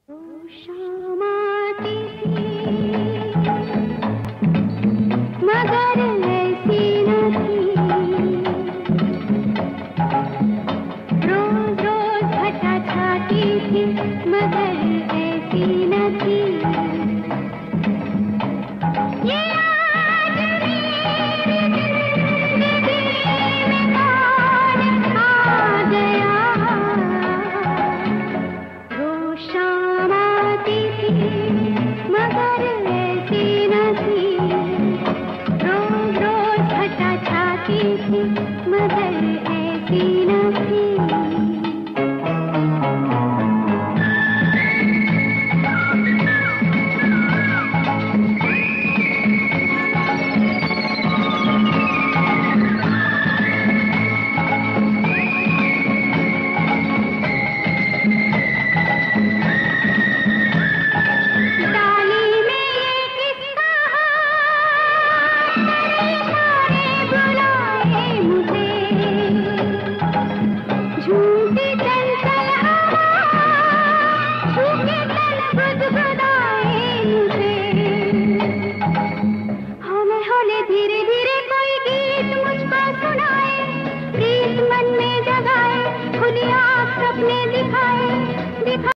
शाम आती थी मगर ऐसी न थी, रोज रोज घटा छाती थी मगर ऐसी न थी। ये आज मेरी जिंदगी में कौन आ गया, वो शाम आती थी मगर ऐसी न थी, रोज रोज घटा छाती थी मगर ऐसी न थी। धीरे धीरे कोई गीत मुझको सुनाए, प्रीत मन में जगाए, खुली आँख सपने